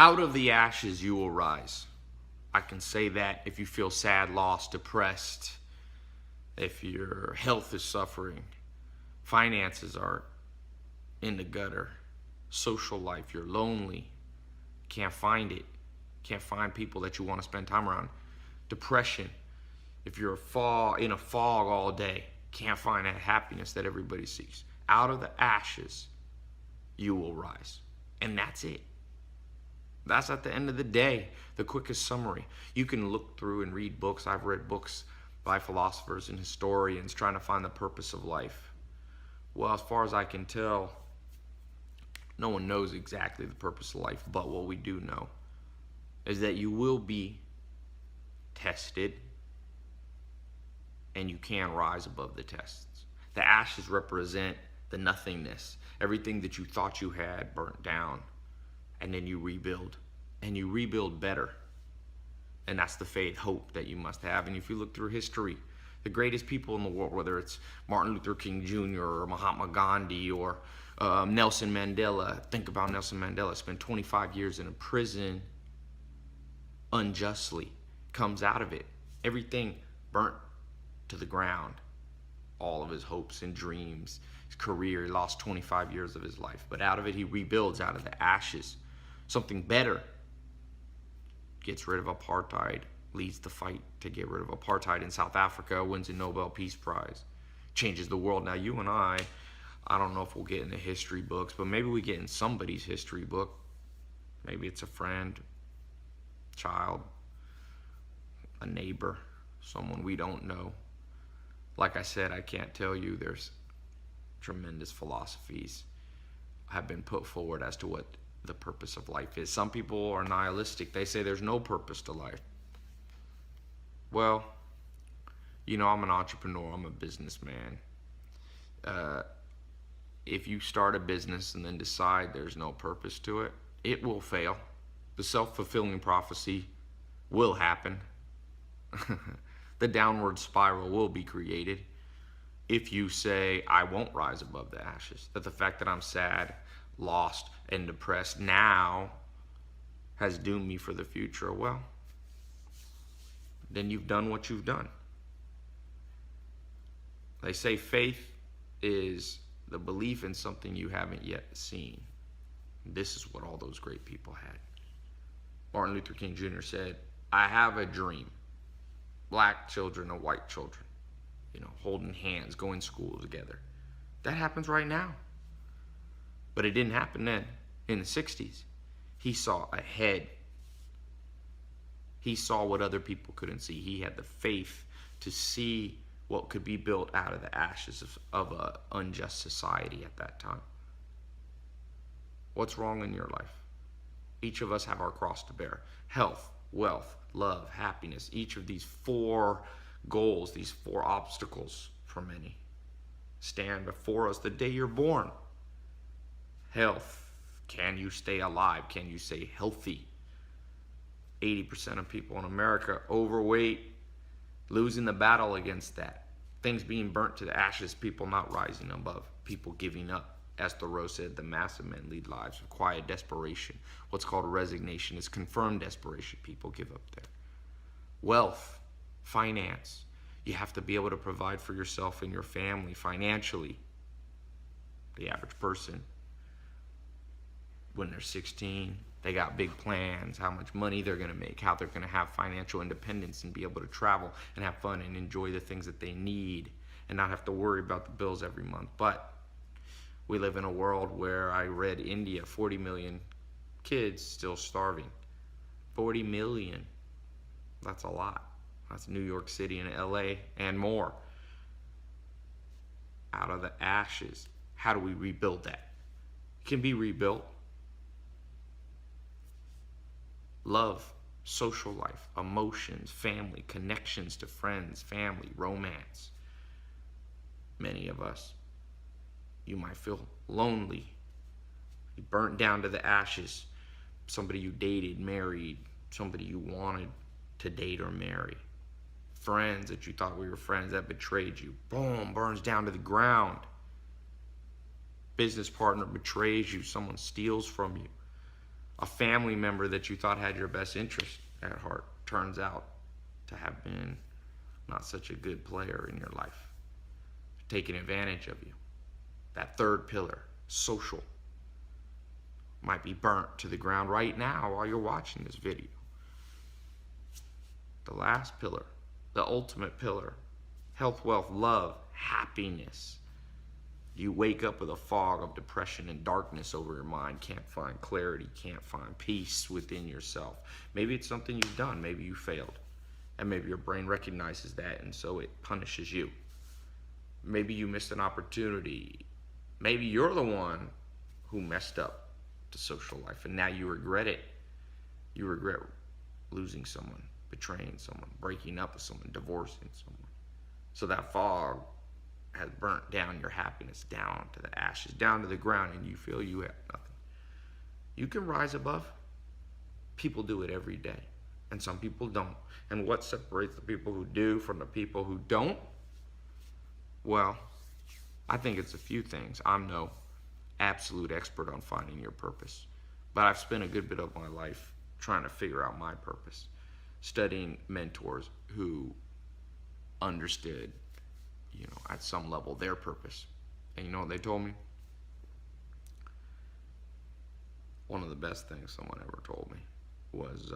Out of the ashes you will rise. I can say that if you feel sad, lost, depressed, if your health is suffering, finances are in the gutter, social life, you're lonely, can't find it, can't find people that you want to spend time around. Depression, if you're in a fog all day, can't find that happiness that everybody seeks. Out of the ashes, you will rise. And that's it. That's at the end of the day, the quickest summary. You can look through and read books. I've read books by philosophers and historians trying to find the purpose of life. Well, as far as I can tell, no one knows exactly the purpose of life, but what we do know is that you will be tested and you can rise above the tests. The ashes represent the nothingness, everything that you thought you had burnt down, and then you rebuild, and you rebuild better. And that's the faith, hope that you must have. And if you look through history, the greatest people in the world, whether it's Martin Luther King Jr. or Mahatma Gandhi or Nelson Mandela. Think about Nelson Mandela, spent 25 years in a prison unjustly, comes out of it, everything burnt to the ground, all of his hopes and dreams, his career. He lost 25 years of his life, but out of it he rebuilds, out of the ashes something better, gets rid of apartheid, leads the fight to get rid of apartheid in South Africa, wins a Nobel Peace Prize, changes the world. Now you and I don't know if we'll get in the history books, but maybe we get in somebody's history book. Maybe it's a friend, child, a neighbor, someone we don't know. Like I said, I can't tell you. There's tremendous philosophies have been put forward as to what the purpose of life is. Some people are nihilistic. They say there's no purpose to life. Well, I'm an entrepreneur. I'm a businessman. If you start a business and then decide there's no purpose to it, it will fail. The self-fulfilling prophecy will happen. The downward spiral will be created if you say, I won't rise above the ashes. That the fact that I'm sad, lost, and depressed now has doomed me for the future. Well, then you've done what you've done. They say faith is the belief in something you haven't yet seen. This is what all those great people had. Martin Luther King Jr. said, I have a dream. Black children and white children, holding hands, going to school together. That happens right now. But it didn't happen then. In the 60s, he saw ahead. He saw what other people couldn't see. He had the faith to see what could be built out of the ashes of an unjust society at that time. What's wrong in your life? Each of us have our cross to bear. Health, wealth, love, happiness. Each of these 4 goals, these 4 obstacles for many, stand before us the day you're born. Health. Can you stay alive? Can you stay healthy? 80% of people in America overweight, losing the battle against that. Things being burnt to the ashes, people not rising above, people giving up. As Thoreau said, the mass of men lead lives of quiet desperation. What's called resignation is confirmed desperation. People give up there. Wealth, finance. You have to be able to provide for yourself and your family financially. The average person, when they're 16, they got big plans, how much money they're going to make, how they're going to have financial independence and be able to travel and have fun and enjoy the things that they need and not have to worry about the bills every month. But we live in a world where I read India, 40 million kids still starving. 40 million. That's a lot. That's New York City and LA and more. Out of the ashes, how do we rebuild that? It can be rebuilt. Love, social life, emotions, family, connections to friends, family, romance. Many of us, you might feel lonely. You burnt down to the ashes. Somebody you dated, married, somebody you wanted to date or marry. Friends that you thought were your friends that betrayed you. Boom, burns down to the ground. Business partner betrays you. Someone steals from you. A family member that you thought had your best interest at heart turns out to have been not such a good player in your life, taking advantage of you. That third pillar, social, might be burnt to the ground right now while you're watching this video. The last pillar, the ultimate pillar, health, wealth, love, happiness. You wake up with a fog of depression and darkness over your mind, can't find clarity, can't find peace within yourself. Maybe it's something you've done, maybe you failed, and maybe your brain recognizes that and so it punishes you. Maybe you missed an opportunity. Maybe you're the one who messed up the social life and now you regret it. You regret losing someone, betraying someone, breaking up with someone, divorcing someone. So that fog has burnt down your happiness down to the ashes, down to the ground, and you feel you have nothing. You can rise above. People do it every day, and some people don't. And what separates the people who do from the people who don't? Well, I think it's a few things. I'm no absolute expert on finding your purpose, but I've spent a good bit of my life trying to figure out my purpose, studying mentors who understood, at some level, their purpose. And you know what they told me? One of the best things someone ever told me was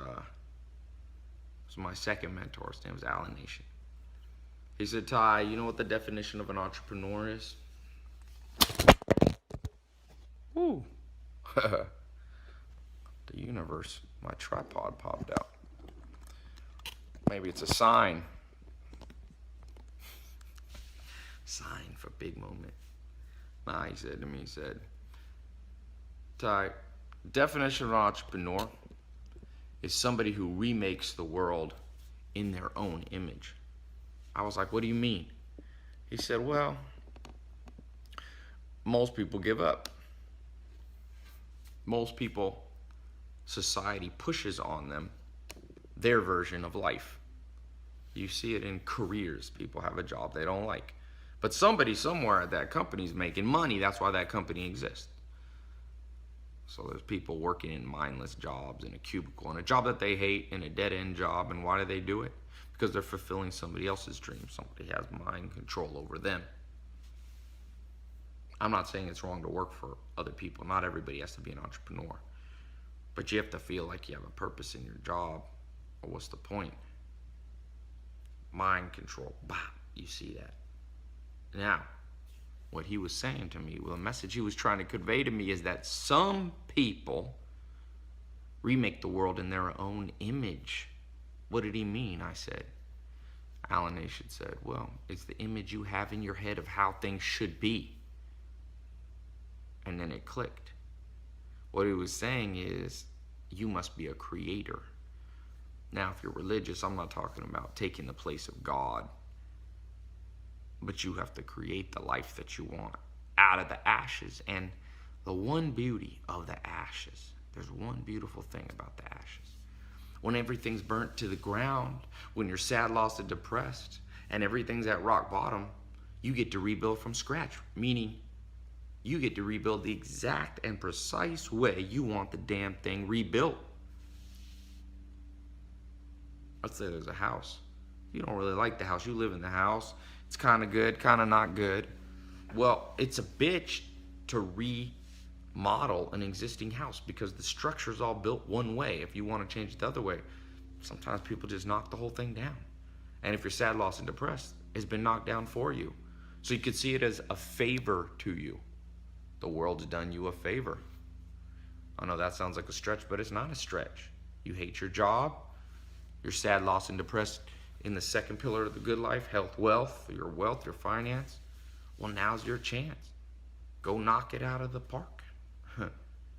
my second mentor. His name was Alan Nation. He said, Ty, you know what the definition of an entrepreneur is? Woo. The universe, my tripod popped out. Maybe it's a sign. Sign for big moment. Nah, he said to me, Ty, definition of an entrepreneur is somebody who remakes the world in their own image. I was like, what do you mean? He said, well, most people give up. Most people, society pushes on them their version of life. You see it in careers. People have a job they don't like. But somebody somewhere at that company is making money. That's why that company exists. So there's people working in mindless jobs, in a cubicle, in a job that they hate, in a dead-end job. And why do they do it? Because they're fulfilling somebody else's dream. Somebody has mind control over them. I'm not saying it's wrong to work for other people. Not everybody has to be an entrepreneur. But you have to feel like you have a purpose in your job. Or what's the point? Mind control. Bah, you see that. Now, what he was saying to me, well, the message he was trying to convey to me is that some people remake the world in their own image. What did he mean? I said. Alan Nation said, well, it's the image you have in your head of how things should be. And then it clicked. What he was saying is, you must be a creator. Now, if you're religious, I'm not talking about taking the place of God. But you have to create the life that you want out of the ashes. And the one beauty of the ashes, there's one beautiful thing about the ashes. When everything's burnt to the ground, when you're sad, lost, and depressed, and everything's at rock bottom, you get to rebuild from scratch. Meaning, you get to rebuild the exact and precise way you want the damn thing rebuilt. Let's say there's a house. You don't really like the house. You live in the house. It's kind of good, kind of not good. Well, it's a bitch to remodel an existing house because the structure's all built one way. If you want to change it the other way, sometimes people just knock the whole thing down. And if you're sad, lost, and depressed, it's been knocked down for you. So you could see it as a favor to you. The world's done you a favor. I know that sounds like a stretch, but it's not a stretch. You hate your job. You're sad, lost, and depressed in the second pillar of the good life, health, wealth, your finance. Well, now's your chance. Go knock it out of the park.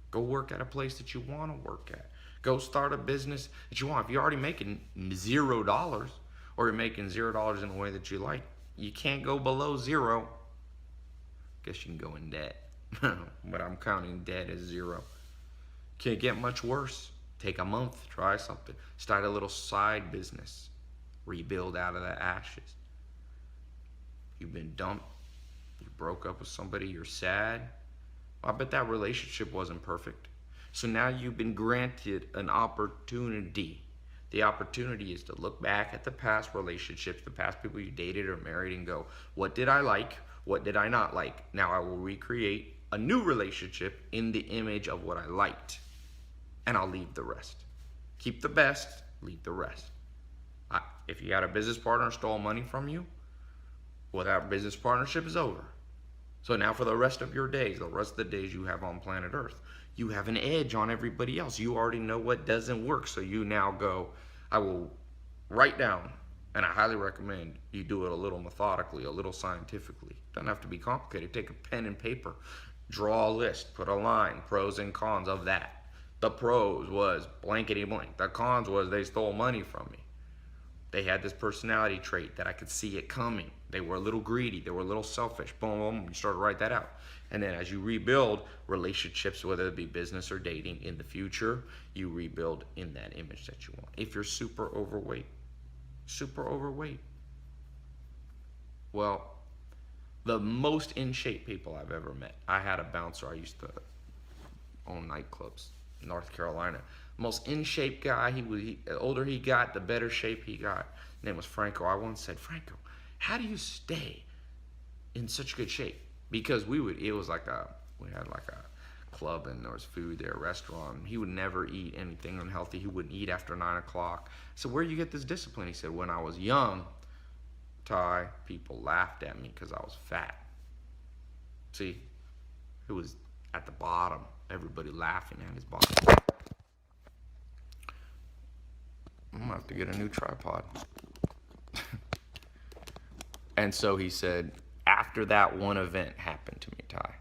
Go work at a place that you want to work at. Go start a business that you want. If you're already making $0 or you're making $0 in a way that you like, you can't go below zero. Guess you can go in debt. But I'm counting debt as zero. Can't get much worse. Take a month, try something. Start a little side business. Rebuild out of the ashes. You've been dumped. You broke up with somebody. You're sad. I bet that relationship wasn't perfect. So now you've been granted an opportunity. The opportunity is to look back at the past relationships, the past people you dated or married, and go, what did I like? What did I not like? Now I will recreate a new relationship in the image of what I liked, and I'll leave the rest. Keep the best, leave the rest. If you got a business partner stole money from you, well, that business partnership is over. So now for the rest of your days, the rest of the days you have on planet Earth, you have an edge on everybody else. You already know what doesn't work. So you now go, I will write down, and I highly recommend you do it a little methodically, a little scientifically. Doesn't have to be complicated. Take a pen and paper, draw a list, put a line, pros and cons of that. The pros was blankety blank. The cons was they stole money from me. They had this personality trait that I could see it coming. They were a little greedy. They were a little selfish. Boom, boom. You start to write that out. And then as you rebuild relationships, whether it be business or dating in the future, you rebuild in that image that you want. If you're super overweight, well, the most in shape people I've ever met. I had a bouncer. I used to own nightclubs in North Carolina. Most in shape guy. The older he got, the better shape he got. His name was Franco. I once said, Franco, how do you stay in such good shape? Because we had like a club and there was food there, a restaurant. He would never eat anything unhealthy. He wouldn't eat after 9 o'clock. So where do you get this discipline? He said, when I was young, Ty, people laughed at me because I was fat. See, it was at the bottom. Everybody laughing at his bottom. I'm gonna have to get a new tripod. And so he said, after that one event happened to me, Ty,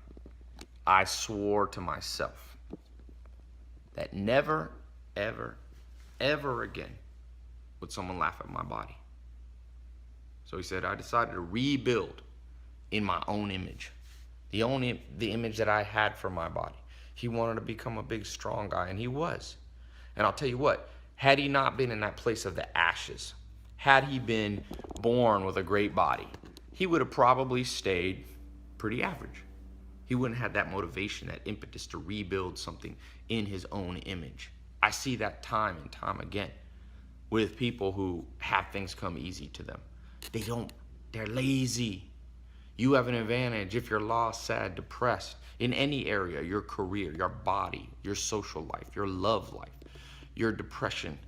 I swore to myself that never, ever, ever again would someone laugh at my body. So he said, I decided to rebuild in my own image, the image that I had for my body. He wanted to become a big, strong guy, and he was. And I'll tell you what, had he not been in that place of the ashes, had he been born with a great body, he would have probably stayed pretty average. He wouldn't have that motivation, that impetus to rebuild something in his own image. I see that time and time again with people who have things come easy to them. They're lazy. You have an advantage if you're lost, sad, depressed in any area, your career, your body, your social life, your love life, your depression.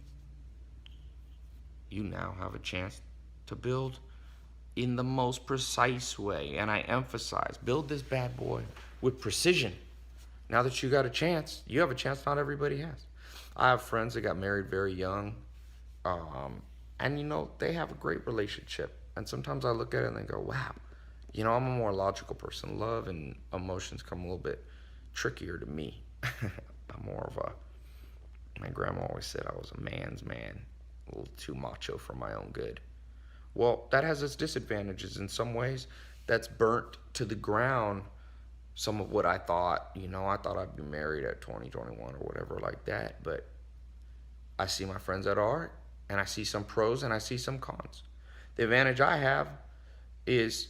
You now have a chance to build in the most precise way. And I emphasize, build this bad boy with precision. Now that you got a chance, you have a chance not everybody has. I have friends that got married very young. And they have a great relationship. And sometimes I look at it and I go, wow, I'm a more logical person. Love and emotions come a little bit trickier to me. I'm more of my grandma always said I was a man's man, a little too macho for my own good. Well, that has its disadvantages in some ways. That's burnt to the ground some of what I thought. I thought I'd be married at 20, 21 or whatever like that. But I see my friends that are, and I see some pros and I see some cons. The advantage I have is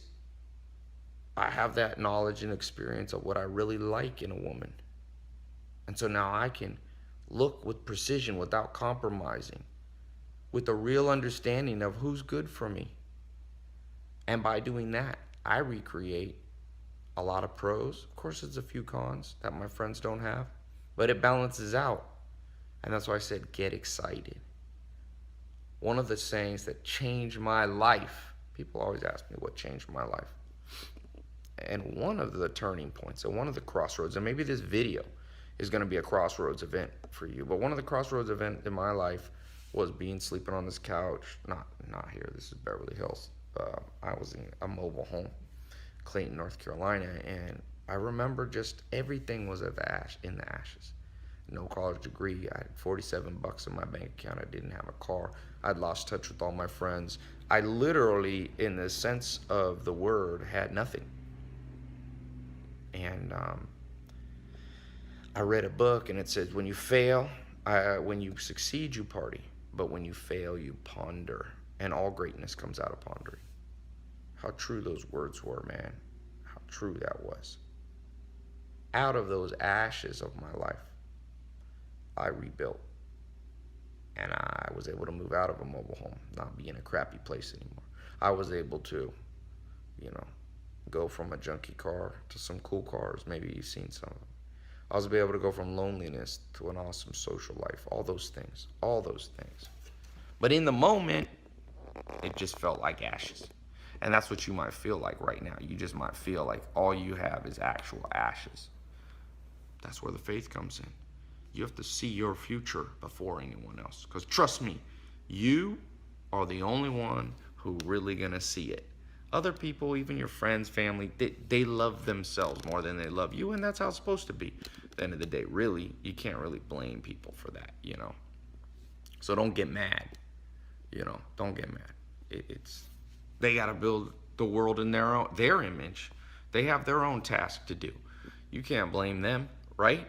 I have that knowledge and experience of what I really like in a woman. And so now I can look with precision without compromising, with a real understanding of who's good for me. And by doing that, I recreate a lot of pros. Of course, there's a few cons that my friends don't have, but it balances out. And that's why I said, get excited. One of the sayings that changed my life, people always ask me what changed my life. And one of the turning points, and one of the crossroads, and maybe this video is going to be a crossroads event for you, but one of the crossroads events in my life was sleeping on this couch. Not here, this is Beverly Hills. I was in a mobile home, Clayton, North Carolina, and I remember just everything was in the ashes. No college degree. I had $47 in my bank account. I didn't have a car. I'd lost touch with all my friends. I literally, in the sense of the word, had nothing. And I read a book, and it says, when you succeed, you party. But when you fail, you ponder. And all greatness comes out of pondering. How true those words were, man. How true that was. Out of those ashes of my life, I rebuilt. And I was able to move out of a mobile home, not be in a crappy place anymore. I was able to, you know, go from a junky car to some cool cars. Maybe you've seen some of them. I was able to go from loneliness to an awesome social life. All those things. All those things. But in the moment, it just felt like ashes. And that's what you might feel like right now. You just might feel like all you have is actual ashes. That's where the faith comes in. You have to see your future before anyone else. Because trust me, you are the only one who really gonna see it. Other people, even your friends, family, they love themselves more than they love you, and that's how it's supposed to be. At the end of the day, really, you can't really blame people for that, you know. So don't get mad, you know. Don't get mad. It's they gotta build the world in their image. They have their own task to do. You can't blame them, right?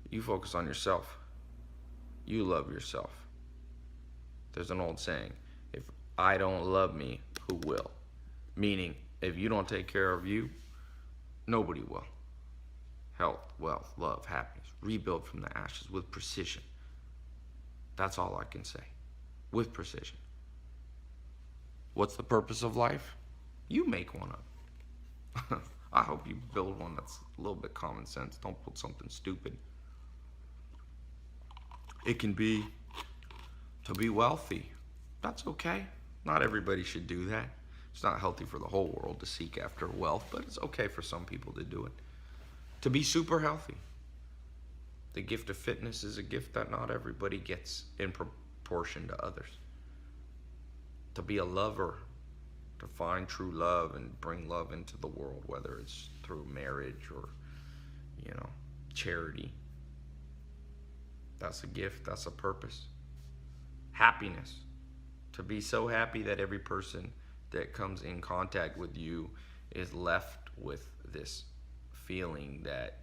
You focus on yourself. You love yourself. There's an old saying, if I don't love me, who will? Meaning, if you don't take care of you, nobody will. Health, wealth, love, happiness. Rebuild from the ashes with precision. That's all I can say. With precision. What's the purpose of life? You make one up. I hope you build one that's a little bit common sense. Don't put something stupid. It can be to be wealthy. That's okay. Not everybody should do that. It's not healthy for the whole world to seek after wealth, but it's okay for some people to do it. To be super healthy. The gift of fitness is a gift that not everybody gets in proportion to others. To be a lover, to find true love and bring love into the world, whether it's through marriage or, you know, charity. That's a gift, that's a purpose. Happiness. To be so happy that every person that comes in contact with you is left with this feeling that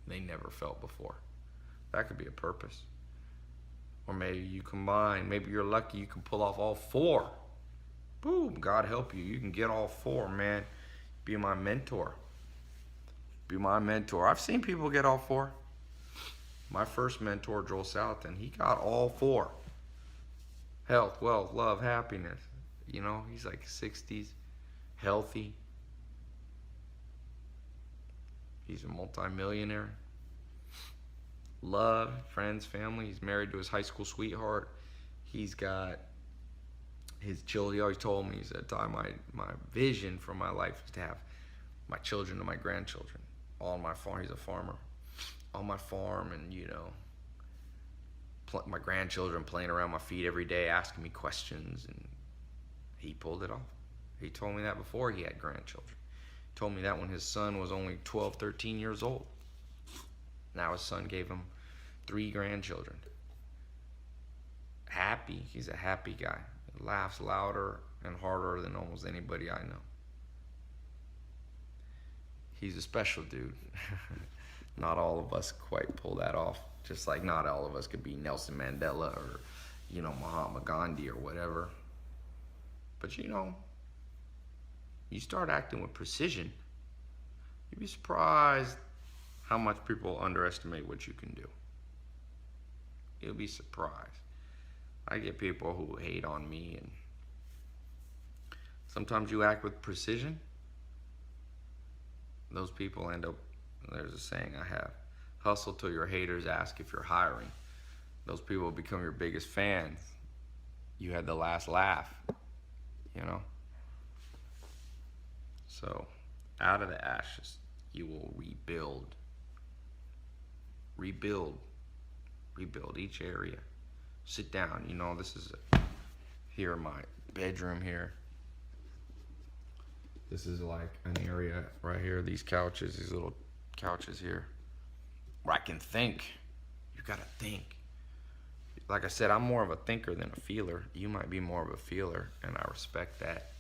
they never felt before. That could be a purpose. Or maybe you combine, maybe you're lucky you can pull off all four. Boom, God help you. You can get all four, man. Be my mentor. Be my mentor. I've seen people get all four. My first mentor, Joel Salatin, he got all four. Health, wealth, love, happiness. You know, he's like 60s, healthy. He's a multi-millionaire. Love, friends, family. He's married to his high school sweetheart. He's got his children. He always told me, he said, my vision for my life is to have my children and my grandchildren all on my farm. He's a farmer. On my farm, and, you know, my grandchildren playing around my feet every day, asking me questions, and he pulled it off. He told me that before he had grandchildren. He told me that when his son was only 12, 13 years old. Now his son gave him 3 grandchildren. Happy. He's a happy guy. He laughs louder and harder than almost anybody I know. He's a special dude. Not all of us quite pull that off. Just like not all of us could be Nelson Mandela or, you know, Mahatma Gandhi or whatever. But, you know, you start acting with precision, you'd be surprised how much people underestimate what you can do. You'll be surprised. I get people who hate on me, and sometimes you act with precision. Those people end up, there's a saying I have, hustle till your haters ask if you're hiring. Those people become your biggest fans. You had the last laugh, you know? So, out of the ashes, you will rebuild. Rebuild each area. Sit down, you know, this is here in my bedroom here. This is like an area right here, these couches, these little couches here, where I can think. You gotta think. Like I said, I'm more of a thinker than a feeler. You might be more of a feeler, and I respect that.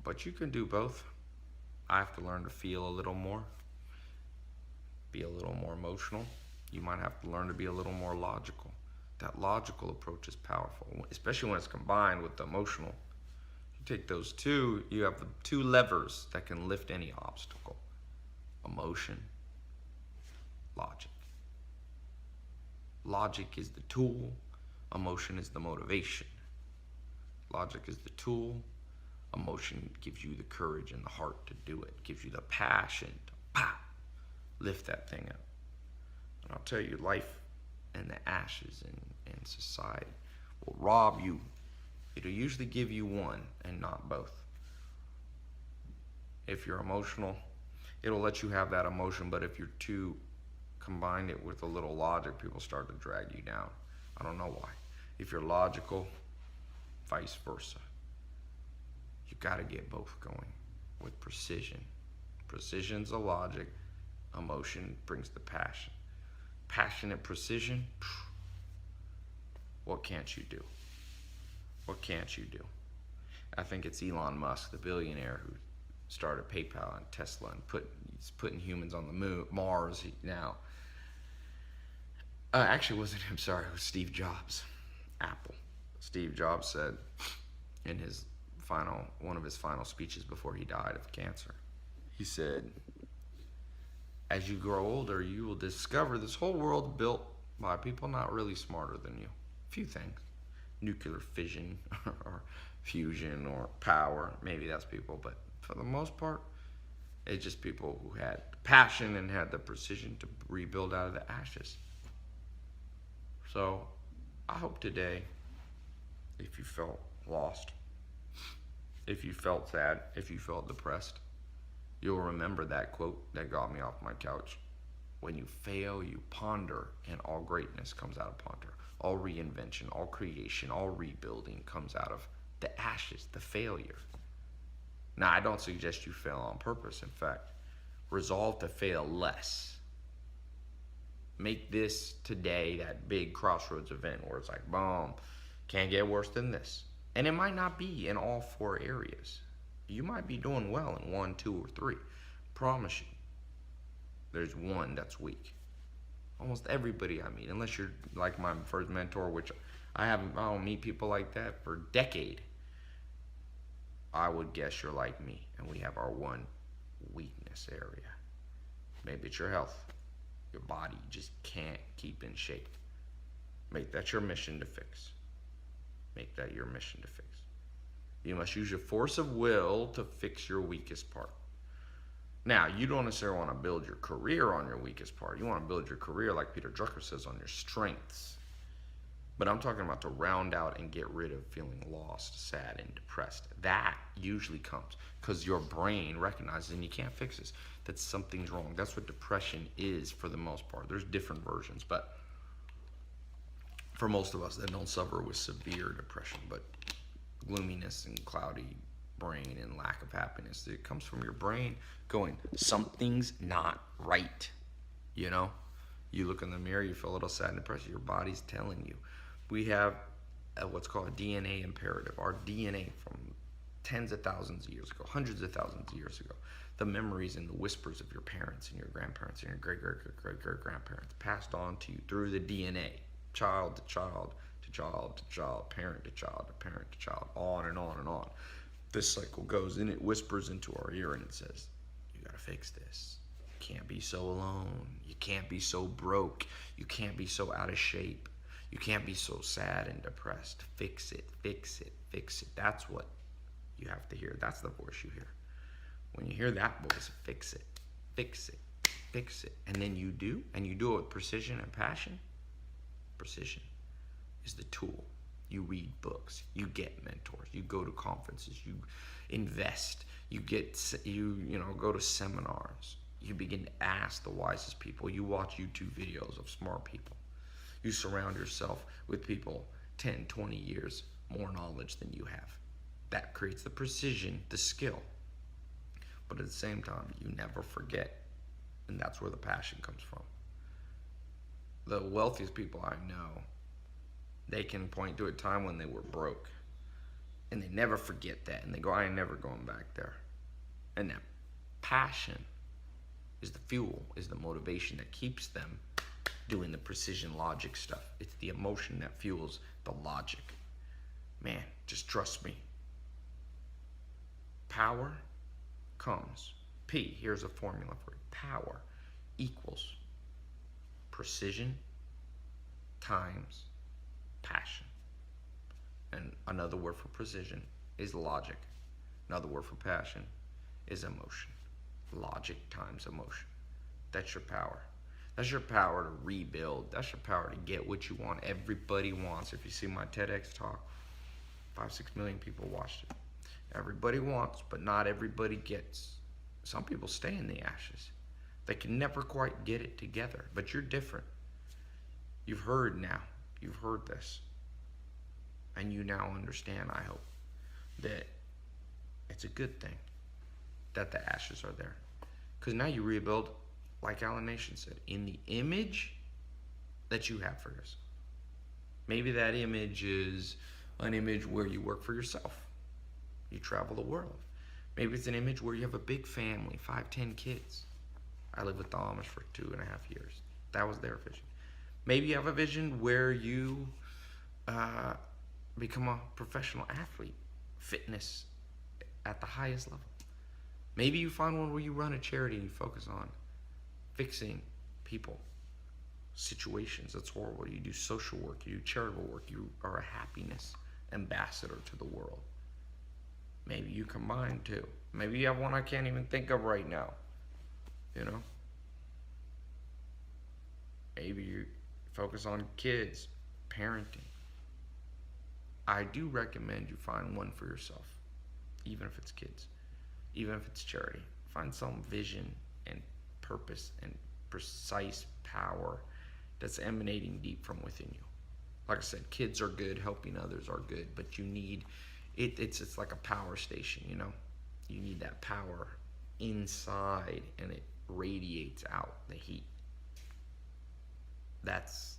But you can do both. I have to learn to feel a little more, be a little more emotional. You might have to learn to be a little more logical. That logical approach is powerful, especially when it's combined with the emotional. You take those two, you have the 2 levers that can lift any obstacle. Emotion, logic. Logic is the tool, emotion is the motivation. Logic is the tool, emotion gives you the courage and the heart to do it, gives you the passion to lift that thing up. And I'll tell you, life and the ashes in society will rob you. It'll usually give you one and not both. If you're emotional, it'll let you have that emotion, but if you're too combined it with a little logic, people start to drag you down. I don't know why. If you're logical, vice versa. You got to get both going with precision. Precision's the logic, emotion brings the passion. Passionate precision, what can't you do? What can't you do? I think it's Elon Musk, the billionaire, who started PayPal and Tesla and he's putting humans on the moon, Mars now. Actually, it wasn't him, sorry, it was Steve Jobs, Apple. Steve Jobs said in one of his final speeches before he died of cancer, he said, as you grow older, you will discover this whole world built by people not really smarter than you. A few things. Nuclear fission or fusion or power. Maybe that's people, but for the most part, it's just people who had passion and had the precision to rebuild out of the ashes. So I hope today, if you felt lost, if you felt sad, if you felt depressed, you'll remember that quote that got me off my couch. When you fail, you ponder, and all greatness comes out of ponder. All reinvention, all creation, all rebuilding comes out of the ashes, the failure. Now, I don't suggest you fail on purpose. In fact, resolve to fail less. Make this today that big crossroads event where it's like, boom, can't get worse than this. And it might not be in all 4 areas. You might be doing well in 1, 2, or 3. Promise you. There's one that's weak. Almost everybody I meet, unless you're like my first mentor, which I don't meet people like that for a decade. I would guess you're like me, and we have our one weakness area. Maybe it's your health. Your body just can't keep in shape. Make that your mission to fix. Make that your mission to fix. You must use your force of will to fix your weakest part. Now, you don't necessarily want to build your career on your weakest part. You want to build your career, like Peter Drucker says, on your strengths. But I'm talking about to round out and get rid of feeling lost, sad, and depressed. That usually comes because your brain recognizes, and you can't fix this, that something's wrong. That's what depression is for the most part. There's different versions, but for most of us that don't suffer with severe depression, but gloominess and cloudy brain and lack of happiness, it comes from your brain going, something's not right. You know, you look in the mirror, you feel a little sad and depressed, your body's telling you. We have what's called a DNA imperative. Our DNA from tens of thousands of years ago, hundreds of thousands of years ago, the memories and the whispers of your parents and your grandparents and your great-great-great-great-grandparents passed on to you through the DNA, child to child to child to child, parent to child to parent to child, on and on and on. This cycle goes, and it whispers into our ear, and it says, you gotta fix this. You can't be so alone. You can't be so broke. You can't be so out of shape. You can't be so sad and depressed. Fix it, fix it, fix it. That's what you have to hear. That's the voice you hear. When you hear that voice, fix it, fix it, fix it. And then you do, and you do it with precision and passion. Precision is the tool. You read books, you get mentors, you go to conferences, you invest, you go to seminars, you begin to ask the wisest people, you watch YouTube videos of smart people. You surround yourself with people 10, 20 years more knowledge than you have. That creates the precision, the skill. But at the same time, you never forget. And that's where the passion comes from. The wealthiest people I know, they can point to a time when they were broke. And they never forget that. And they go, I ain't never going back there. And that passion is the fuel, is the motivation that keeps them doing the precision logic stuff. It's the emotion that fuels the logic. Man, just trust me. Power comes. P, here's a formula for it. Power equals precision times passion. And another word for precision is logic. Another word for passion is emotion. Logic times emotion. That's your power. That's your power to rebuild. That's your power to get what you want. Everybody wants. If you see my TEDx talk, 5-6 million people watched it. Everybody wants, but not everybody gets. Some people stay in the ashes. They can never quite get it together, but you're different. You've heard now. You've heard this. And you now understand, I hope, that it's a good thing that the ashes are there. Because now you rebuild, like Alan Nation said, in the image that you have for yourself. Maybe that image is an image where you work for yourself. You travel the world. Maybe it's an image where you have a big family, 5-10 kids. I lived with the Amish for 2.5 years. That was their vision. Maybe you have a vision where you become a professional athlete, fitness at the highest level. Maybe you find one where you run a charity and you focus on fixing people, situations. That's horrible. You do social work, you do charitable work, you are a happiness ambassador to the world. Maybe you combine two. Maybe you have one I can't even think of right now. You know? Maybe you focus on kids, parenting. I do recommend you find one for yourself, even if it's kids, even if it's charity. Find some vision and purpose and precise power that's emanating deep from within you. Like I said, kids are good, helping others are good, but you need it's like a power station, you know? You need that power inside and it radiates out the heat. That's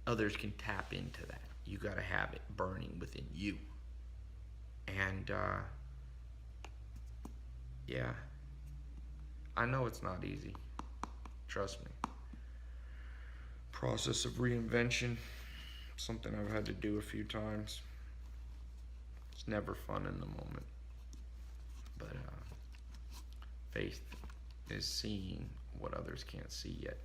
others can tap into that. You got to have it burning within you. And yeah, I know it's not easy. Trust me. Process of reinvention, something I've had to do a few times. It's never fun in the moment. But faith is seeing what others can't see yet.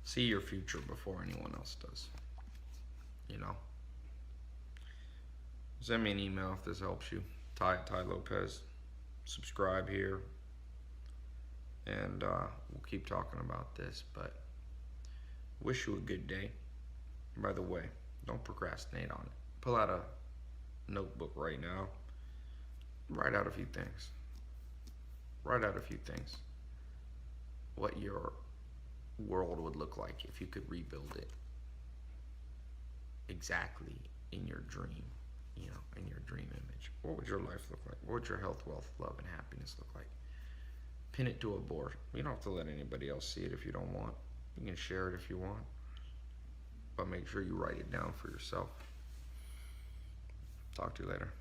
See your future before anyone else does. You know? Send me an email if this helps you. Ty Lopez. Subscribe here. And we'll keep talking about this. But wish you a good day. By the way, don't procrastinate on it. Pull out a notebook right now. Write out a few things. Write out a few things. What your world would look like if you could rebuild it exactly in your dream, you know, in your dream image. What would your life look like? What would your health, wealth, love, and happiness look like? Pin it to a board. You don't have to let anybody else see it if you don't want. You can share it if you want, but make sure you write it down for yourself. Talk to you later.